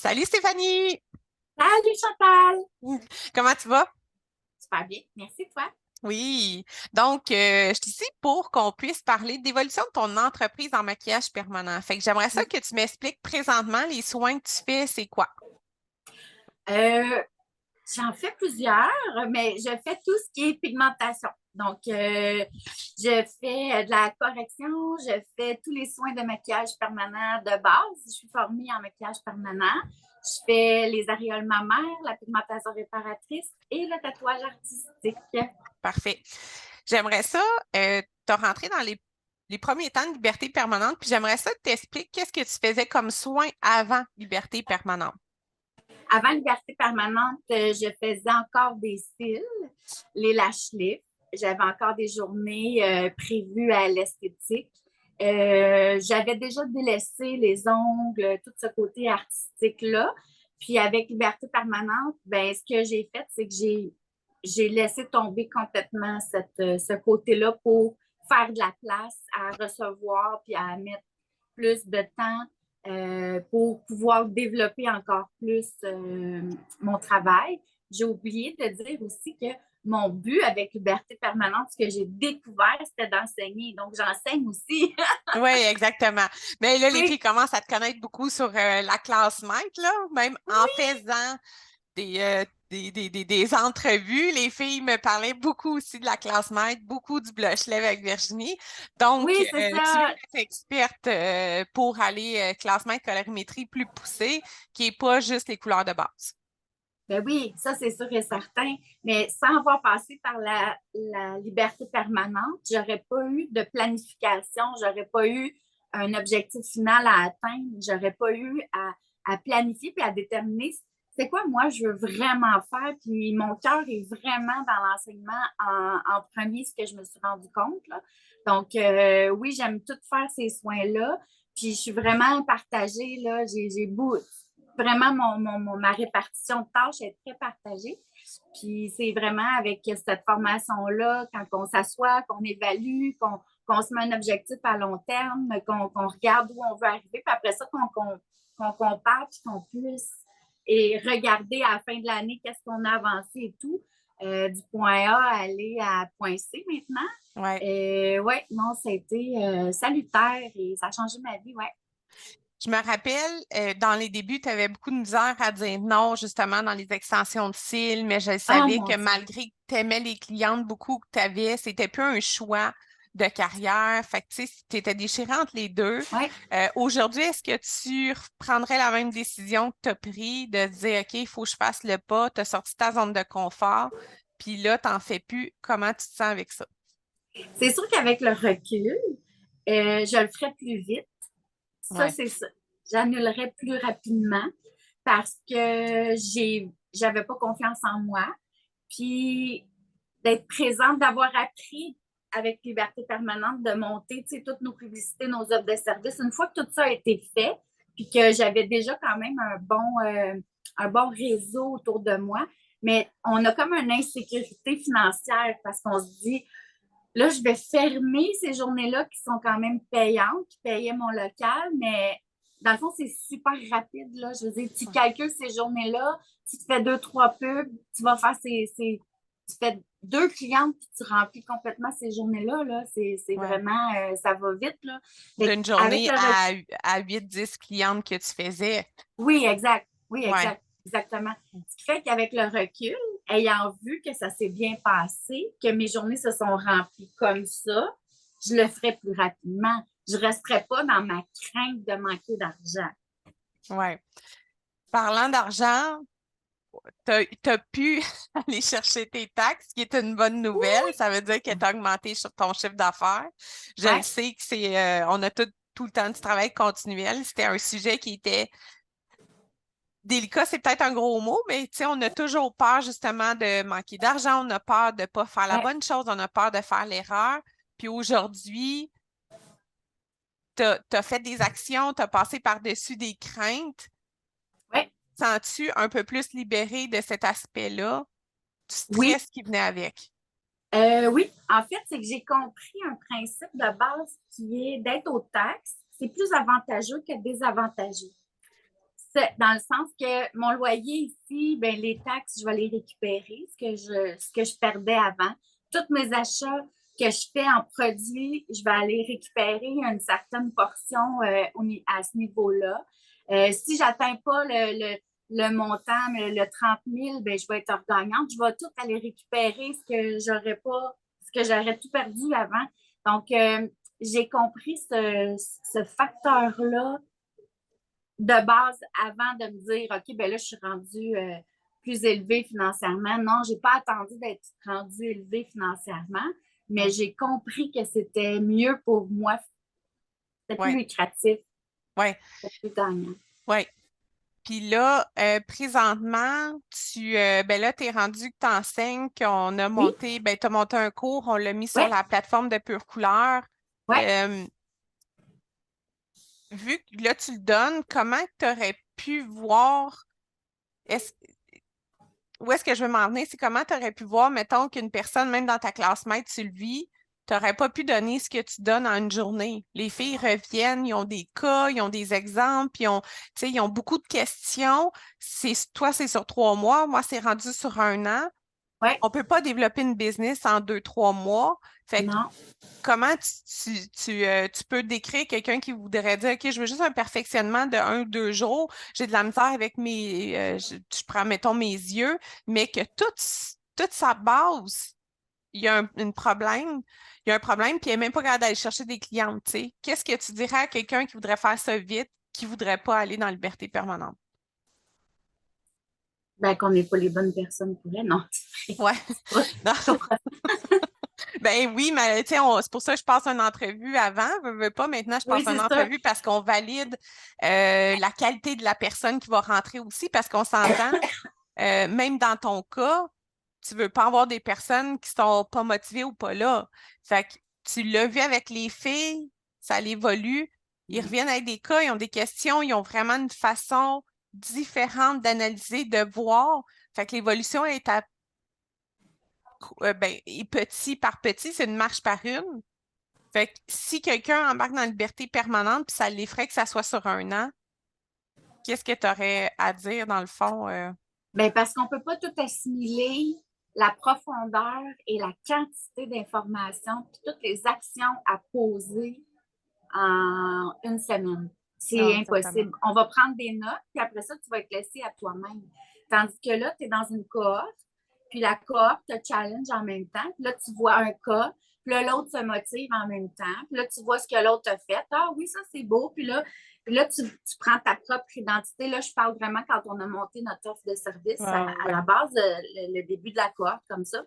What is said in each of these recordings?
Salut Stéphanie! Salut Chantal! Comment tu vas? Super bien, merci toi. Oui. Donc, je suis ici pour qu'on puisse parler d'évolution de ton entreprise en maquillage permanent. Fait que j'aimerais ça que tu m'expliques présentement les soins que tu fais, c'est quoi? Euh, J'en fais plusieurs, mais je fais tout ce qui est pigmentation. Donc, je fais de la correction, je fais tous les soins de maquillage permanent de base. Je suis formée en maquillage permanent. Je fais les aréoles mammaires, la pigmentation réparatrice et le tatouage artistique. Parfait. J'aimerais ça, te rentrer dans les premiers temps de liberté permanente, puis j'aimerais ça que tu t'expliques qu'est-ce que tu faisais comme soin avant liberté permanente. Avant Liberté permanente, je faisais encore des cils, les lash lifts. J'avais encore des journées prévues à l'esthétique. J'avais déjà délaissé les ongles, tout ce côté artistique-là. Puis avec Liberté permanente, ben, ce que j'ai fait, c'est que j'ai laissé tomber complètement ce côté-là pour faire de la place à recevoir puis à mettre plus de temps pour pouvoir développer encore plus mon travail. J'ai oublié de dire aussi que mon but avec Liberté permanente, ce que j'ai découvert, c'était d'enseigner. Donc, j'enseigne aussi. Oui, exactement. Mais là, les filles Oui, commencent à te connaître beaucoup sur la classe maître, là, même en faisant des entrevues. Les filles me parlaient beaucoup aussi de la classe maître, beaucoup du blush lèvres avec Virginie. Donc, oui, c'est tu es ça. notre experte pour aller classe maître colorimétrie plus poussée, qui n'est pas juste les couleurs de base. Ben oui, ça c'est sûr et certain. Mais sans avoir passé par la liberté permanente, j'aurais pas eu de planification, j'aurais pas eu un objectif final à atteindre, j'aurais pas eu à planifier puis à déterminer c'est quoi moi je veux vraiment faire. Puis mon cœur est vraiment dans l'enseignement en premier, ce que je me suis rendu compte, là. Donc oui, j'aime tout faire ces soins-là. Puis je suis vraiment partagée, là. J'ai beau, vraiment, ma répartition de tâches est très partagée. Puis c'est vraiment avec cette formation-là, quand on s'assoit, qu'on évalue, qu'on se met un objectif à long terme, qu'on regarde où on veut arriver, puis après ça, qu'on compare, puis qu'on puisse et regarder à la fin de l'année qu'est-ce qu'on a avancé et tout, du point A à aller à point C maintenant. Ouais. Ouais, non, ça a été salutaire et ça a changé ma vie, ouais. Je me rappelle, dans les débuts, tu avais beaucoup de misère à dire non, justement, dans les extensions de cils, mais je Oh savais mon que Dieu! malgré que tu aimais les clientes beaucoup que tu avais, c'était plus un choix de carrière. Fait que, tu sais, tu étais déchirée entre les deux. Ouais. Aujourd'hui, est-ce que tu prendrais la même décision que tu as prise de dire, OK, il faut que je fasse le pas, tu as sorti de ta zone de confort, puis là, tu n'en fais plus. Comment tu te sens avec ça? C'est sûr qu'avec le recul, je le ferais plus vite. Ça, Ouais. c'est ça. J'annulerais plus rapidement parce que j'avais pas confiance en moi. Puis d'être présente, d'avoir appris avec Liberté permanente de monter, tu sais, toutes nos publicités, nos offres de services. Une fois que tout ça a été fait, puis que j'avais déjà quand même un bon réseau autour de moi, mais on a comme une insécurité financière parce qu'on se dit, là, je vais fermer ces journées-là qui sont quand même payantes, qui payaient mon local, mais dans le fond, c'est super rapide, là. Je veux dire, tu calcules ces journées-là, tu te fais deux, trois pubs, tu vas faire tu fais deux clientes, puis tu remplis complètement ces journées-là, là. C'est Ouais. vraiment, ça va vite, là. Fait D'une avec journée le à 8-10 clientes que tu faisais. oui, exact. Oui, Ouais. exact. Exactement. Ce qui fait qu'avec le recul, ayant vu que ça s'est bien passé, que mes journées se sont remplies comme ça, je le ferai plus rapidement. Je ne resterai pas dans ma crainte de manquer d'argent. Ouais. Parlant d'argent, tu as pu aller chercher tes taxes, ce qui est une bonne nouvelle. Ça veut dire que tu as augmenté sur ton chiffre d'affaires. Je le Ouais, sais que on a tout le temps du travail continuel. C'était un sujet qui était délicat, c'est peut-être un gros mot, mais tu sais, on a toujours peur justement de manquer d'argent, on a peur de ne pas faire la ouais, bonne chose, on a peur de faire l'erreur. Puis aujourd'hui, tu as fait des actions, tu as passé par-dessus des craintes. ouais. Sens-tu un peu plus libéré de cet aspect-là, du Oui, stress qui venait avec? oui. En fait, c'est que j'ai compris un principe de base qui est d'être aux taxes. C'est plus avantageux que désavantageux. dans le sens que mon loyer ici, ben, les taxes, je vais les récupérer, ce que je perdais avant. Tous mes achats que je fais en produits, je vais aller récupérer une certaine portion à ce niveau-là. Si je n'atteins pas le montant, le 30 000, ben, je vais être gagnante. Je vais tout aller récupérer ce que j'aurais tout perdu avant. Donc, j'ai compris ce facteur-là de base avant de me dire, OK, ben là, je suis rendue plus élevée financièrement. Non, je n'ai pas attendu d'être rendue élevée financièrement, mais j'ai compris que c'était mieux pour moi. C'était plus lucratif. Oui. C'était plus gagnant. Oui. Puis là, présentement, ben là, tu es rendu que tu enseignes, qu'on a monté, ben, tu as monté un cours, on l'a mis sur la plateforme de Pure Couleur. Ouais. Vu que là, tu le donnes, comment tu aurais pu voir, où est-ce que je veux m'en venir? C'est comment tu aurais pu voir, mettons, qu'une personne, même dans ta classe maître, tu le vis, tu n'aurais pas pu donner ce que tu donnes en une journée. Les filles reviennent, ils ont des cas, ils ont des exemples, ils ont beaucoup de questions. Toi, c'est sur 3 mois, moi, c'est rendu sur 1 an. Ouais. On ne peut pas développer une business en 2, 3 mois. Fait que Non. comment tu peux décrire quelqu'un qui voudrait dire, OK, je veux juste un perfectionnement de 1 ou 2 jours, j'ai de la misère avec je prends, mettons, mes yeux, mais que toute sa base, il y a un problème. Il y a un problème, puis elle n'est même pas capable d'aller chercher des clientes, tu sais. Qu'est-ce que tu dirais à quelqu'un qui voudrait faire ça vite, qui ne voudrait pas aller dans la liberté permanente? Ben, qu'on n'est pas les bonnes personnes pour elle, non. Ouais. Ben oui, mais tu sais, c'est pour ça que je passe une entrevue avant. Veux pas, maintenant, je passe une entrevue parce qu'on valide la qualité de la personne qui va rentrer aussi, parce qu'on s'entend, même dans ton cas, tu veux pas avoir des personnes qui sont pas motivées ou pas là. Fait que tu l'as vu avec les filles, ça évolue. Ils reviennent avec des cas, ils ont des questions, ils ont vraiment une façon différente d'analyser, de voir. Fait que l'évolution est et petit par petit, c'est une marche par une. Fait que si quelqu'un embarque dans la liberté permanente, puis ça l'effraie que ça soit sur 1 an, qu'est-ce que tu aurais à dire dans le fond? Ben, parce qu'on ne peut pas tout assimiler la profondeur et la quantité d'informations, puis toutes les actions à poser en une semaine. C'est Non, exactement. impossible. On va prendre des notes, puis après ça, tu vas être laissé à toi-même. Tandis que là, tu es dans une cohorte, puis la cohorte te challenge en même temps. Puis là, tu vois un cas, puis là, l'autre se motive en même temps. Puis là, tu vois ce que l'autre a fait. Ah oui, ça, c'est beau. Puis là tu prends ta propre identité. Là, je parle vraiment quand on a monté notre offre de service à la base, le début de la cohorte, comme ça.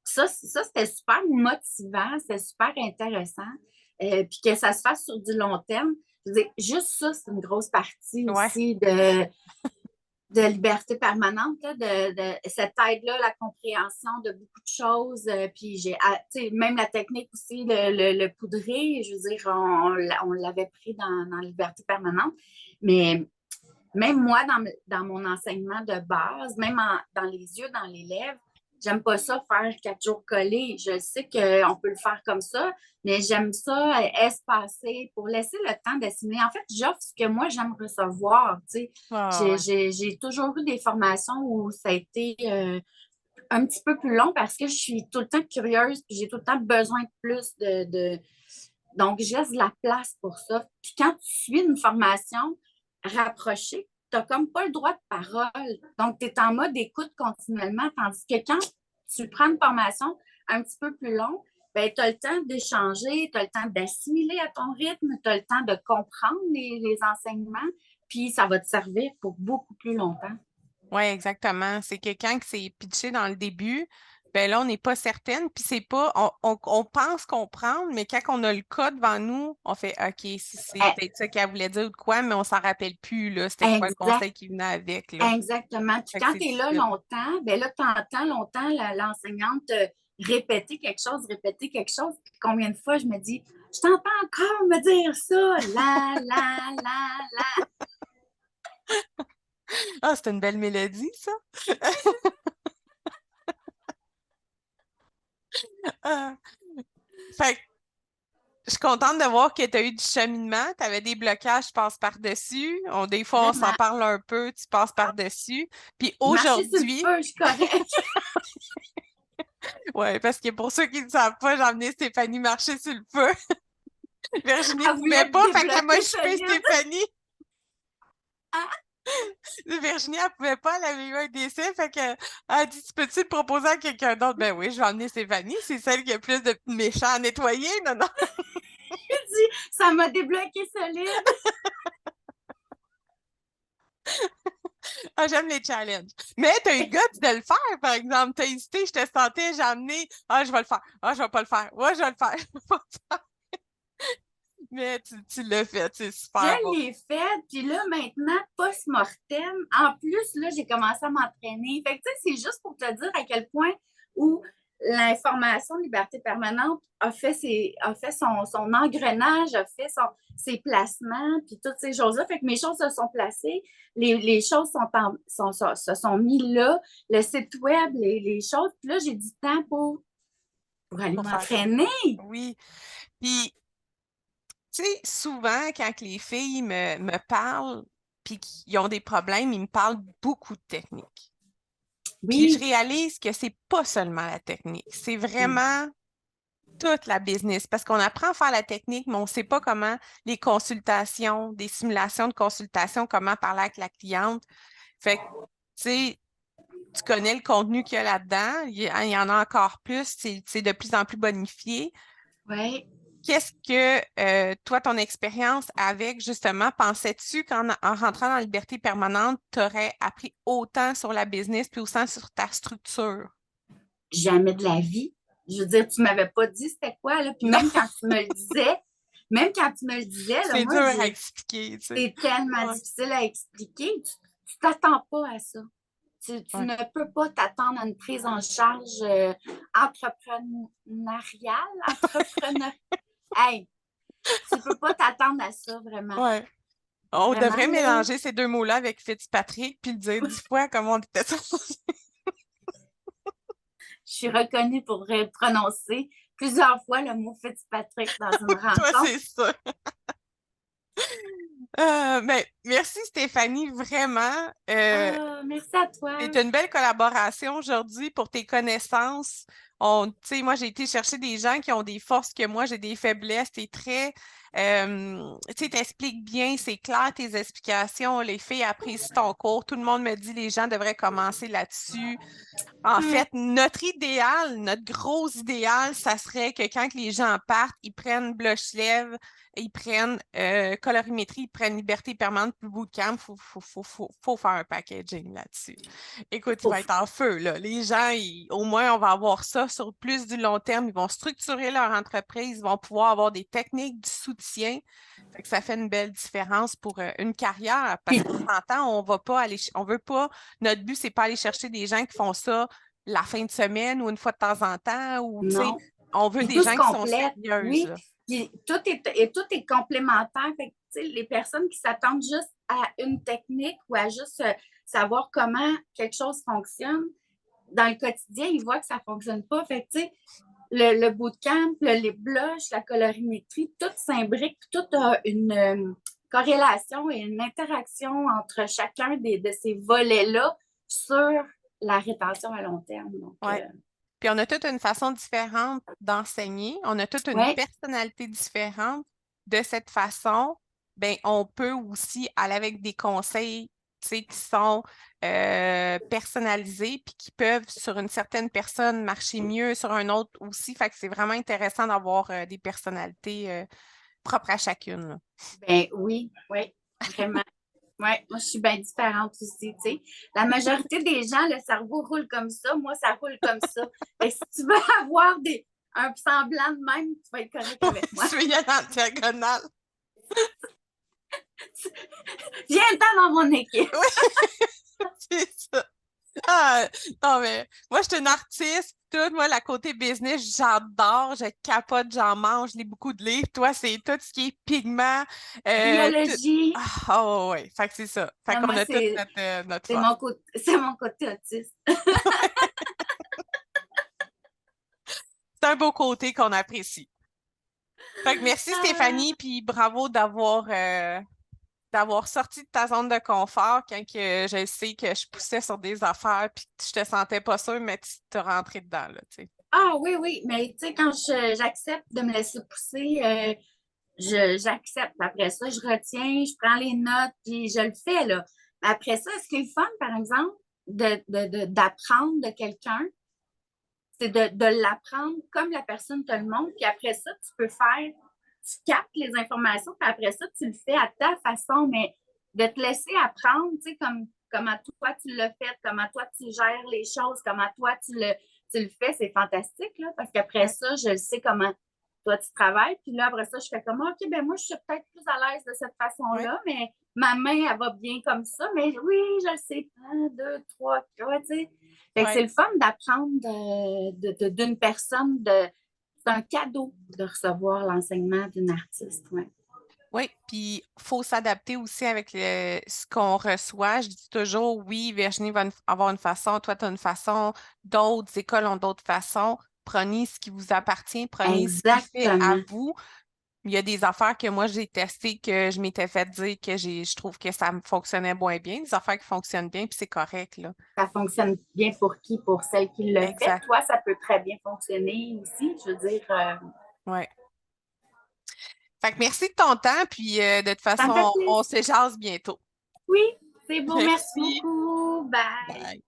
Ça c'était super motivant, c'était super intéressant. Puis que ça se fasse sur du long terme. Je veux dire, juste ça, c'est une grosse partie Ouais. aussi de liberté permanente, là, de cette aide-là, la compréhension de beaucoup de choses. Puis même la technique aussi, le poudré, je veux dire, on l'avait pris dans liberté permanente. Mais même moi, dans mon enseignement de base, même dans les yeux, dans les lèvres, j'aime pas ça faire 4 jours collés. Je sais qu'on peut le faire comme ça, mais j'aime ça espacer pour laisser le temps d'assimiler. En fait, j'offre ce que moi j'aime recevoir. Tu sais. J'ai toujours eu des formations où ça a été un petit peu plus long parce que je suis tout le temps curieuse puis j'ai tout le temps besoin de plus Donc, je laisse de la place pour ça. Puis quand tu suis une formation rapprochée, tu n'as comme pas le droit de parole. Donc, tu es en mode écoute continuellement, tandis que quand tu prends une formation un petit peu plus longue, ben, tu as le temps d'échanger, tu as le temps d'assimiler à ton rythme, tu as le temps de comprendre les enseignements, puis ça va te servir pour beaucoup plus longtemps. Oui, exactement. C'est quelqu'un qui s'est pitché dans le début. Ben là, on n'est pas certaine. Puis c'est pas. On pense comprendre, mais quand on a le cas devant nous, on fait OK, c'est peut-être ça qu'elle voulait dire ou de quoi, mais on s'en rappelle plus, là. C'était quoi le Exact. conseil qui venait avec, là. Exactement. Puis Fait que quand c'est tu es là difficile. longtemps, ben là, tu entends longtemps l'enseignante répéter quelque chose. Puis combien de fois je me dis, je t'entends encore me dire ça, la. Ah, c'est une belle mélodie, ça. Ah. Fait que je suis contente de voir que tu as eu du cheminement. Tu avais des blocages, tu passes par-dessus. Des fois, on s'en Vraiment. parle un peu, tu passes par-dessus. Puis Marcher sur le aujourd'hui, feu, je suis correcte. ouais, parce que pour ceux qui ne savent pas, j'ai emmené Stéphanie marcher sur le feu. Virginie Elle ne pouvait voulait te pas, fait qu'elle m'a débloquer chopé solide. Stéphanie. Virginie, elle pouvait pas, elle avait eu un décès, fait qu'elle a dit, tu peux-tu le proposer à quelqu'un d'autre? Ben oui, je vais emmener Stéphanie, c'est celle qui a plus de méchants à nettoyer, non, non. J'ai dit, ça m'a débloqué solide. Ah, j'aime les challenges. Mais t'as eu le guts de le faire, par exemple. T'as hésité, je te sentais, j'ai amené, ah, je vais le faire. Ah, je vais pas le faire. Ouais, je vais le faire. Je vais pas le faire. Mais tu l'as fait, c'est Je super bon. l'ai fait, puis là, maintenant, post-mortem, en plus, là, j'ai commencé à m'entraîner. Fait que, tu sais, c'est juste pour te dire à quel point où l'information Liberté permanente a fait son engrenage, a fait ses placements, puis toutes ces choses-là. Fait que mes choses se sont placées, les choses se sont mis là, le site web, les choses. Puis là, j'ai du temps pour aller Pour faire ça. m'entraîner. Oui. Puis, tu sais, souvent, quand les filles me parlent, puis qu'ils ont des problèmes, ils me parlent beaucoup de technique. Puis je Oui. réalise que c'est pas seulement la technique, c'est vraiment toute la business parce qu'on apprend à faire la technique, mais on ne sait pas comment les consultations, des simulations de consultation, comment parler avec la cliente. Fait que, tu sais, tu connais le contenu qu'il y a là-dedans, il y en a encore plus, c'est de plus en plus bonifié. Oui. Qu'est-ce que, toi, ton expérience avec, justement, pensais-tu en rentrant dans la liberté permanente, tu aurais appris autant sur la business puis autant sur ta structure? Jamais de la vie. Je veux dire, tu m'avais pas dit c'était quoi, là. Puis Non, même quand tu me le disais, là, c'est dur moi, à expliquer, tu sais. c'est tellement Ouais. difficile à expliquer. Tu t'attends pas à ça. Tu Ouais. ne peux pas t'attendre à une prise en charge entrepreneuriale, Hey, tu peux pas t'attendre à ça, vraiment. Ouais. On Vraiment, devrait là. mélanger ces deux mots-là avec Fitzpatrick puis le dire 10 fois comment on était supposé. Je suis reconnue pour prononcer plusieurs fois le mot Fitzpatrick dans une Toi, rencontre. c'est ça. Ben, merci Stéphanie, vraiment. Ah, merci à toi. C'est une belle collaboration aujourd'hui pour tes connaissances. Tu sais, moi, j'ai été chercher des gens qui ont des forces que moi, j'ai des faiblesses. T'es très, tu sais, t'expliques bien, c'est clair tes explications. Les filles apprécient ton cours. Tout le monde me dit les gens devraient commencer là-dessus. En Ouais. fait, notre idéal, notre gros idéal, ça serait que quand les gens partent, ils prennent Blush-Lèvres, ils prennent colorimétrie, ils prennent Liberté permanente puis Bootcamp. Faut faire un packaging là-dessus. Écoute, il va Ouf. être en feu, là. Les gens, au moins, on va avoir ça sur plus du long terme. Ils vont structurer leur entreprise, ils vont pouvoir avoir des techniques du soutien. Fait que ça fait une belle différence pour une carrière parce Puis, qu'on s'entend, on va pas aller, on veut pas, notre but, c'est pas aller chercher des gens qui font ça la fin de semaine ou une fois de temps en temps ou, tu sais, non. on veut Puis des tout se gens qui sont complète, sérieuses, oui. là. Puis tout est complémentaire. Fait que, tu sais, les personnes qui s'attendent juste à une technique ou à juste savoir comment quelque chose fonctionne, dans le quotidien, ils voient que ça ne fonctionne pas. Fait que, tu sais, le bootcamp, les blushs, la colorimétrie, tout s'imbrique, tout a une corrélation et une interaction entre chacun de ces volets-là sur la rétention à long terme. Donc, Ouais. Puis on a toute une façon différente d'enseigner, on a toute une ouais. personnalité différente. De cette façon, ben, on peut aussi aller avec des conseils, tu sais, qui sont personnalisés puis qui peuvent, sur une certaine personne, marcher mieux, sur un autre aussi. Fait que c'est vraiment intéressant d'avoir des personnalités propres à chacune, là. Ben oui, oui, vraiment. Oui, moi, je suis bien différente aussi, tu sais. La majorité des gens, le cerveau roule comme ça. Moi, ça roule comme ça. Fait que si tu veux avoir un semblant de même, tu vas être correct avec moi. Je suis en diagonale. Viens-t'en dans mon équipe. C'est ça. Ah, non, mais moi, je suis une artiste. Tout, moi, la côté business, j'adore, je capote, j'en mange, je lis beaucoup de livres. Toi, c'est tout ce qui est pigments. Biologie. Ah, oh, ouais. Fait que c'est ça. Fait Ah, qu'on moi, a toute notre c'est force. c'est mon côté autiste. C'est un beau côté qu'on apprécie. Fait que merci Ah, Stéphanie, puis bravo d'avoir sorti de ta zone de confort quand que je sais que je poussais sur des affaires puis que je te sentais pas sûre, mais tu te rentré dedans, là, tu sais. ah oui, oui, mais tu sais, quand j'accepte de me laisser pousser, j'accepte. Après ça, je retiens, je prends les notes, puis je le fais, là. Après ça, ce qui est le fun, par exemple, d'apprendre de quelqu'un, c'est de l'apprendre comme la personne te le montre, puis après ça, tu peux faire, tu captes les informations, puis après ça, tu le fais à ta façon, mais de te laisser apprendre, tu sais, comment toi tu l'as fait, comment toi tu gères les choses, comment toi tu le fais, c'est fantastique, là, parce qu'après Ouais, ça, je sais comment toi tu travailles, puis là, après ça, je fais comme, OK, ben moi, je suis peut-être plus à l'aise de cette ouais, façon-là, mais ma main, elle va bien comme ça, mais oui, je le sais, un, deux, trois, tu sais. Fait que c'est ouais. le fun d'apprendre d'une personne. C'est un cadeau de recevoir l'enseignement d'une artiste. Ouais. Oui, puis il faut s'adapter aussi avec ce qu'on reçoit. Je dis toujours, oui, Virginie va avoir une façon, toi, tu as une façon, d'autres écoles ont d'autres façons. Prenez ce qui vous appartient, prenez ce qui fait à Exactement. vous. Il y a des affaires que moi, j'ai testées, que je m'étais fait dire que je trouve que ça me fonctionnait moins bien, des affaires qui fonctionnent bien, puis c'est correct, là. Ça fonctionne bien pour qui? Pour celle qui le fait. Exact. Toi, ça peut très bien fonctionner aussi. Je veux dire, Ouais. Fait que merci de ton temps, puis de toute ça me façon, fait on plaisir. se jase bientôt. Oui, c'est beau. Merci Merci. beaucoup. Bye. Bye.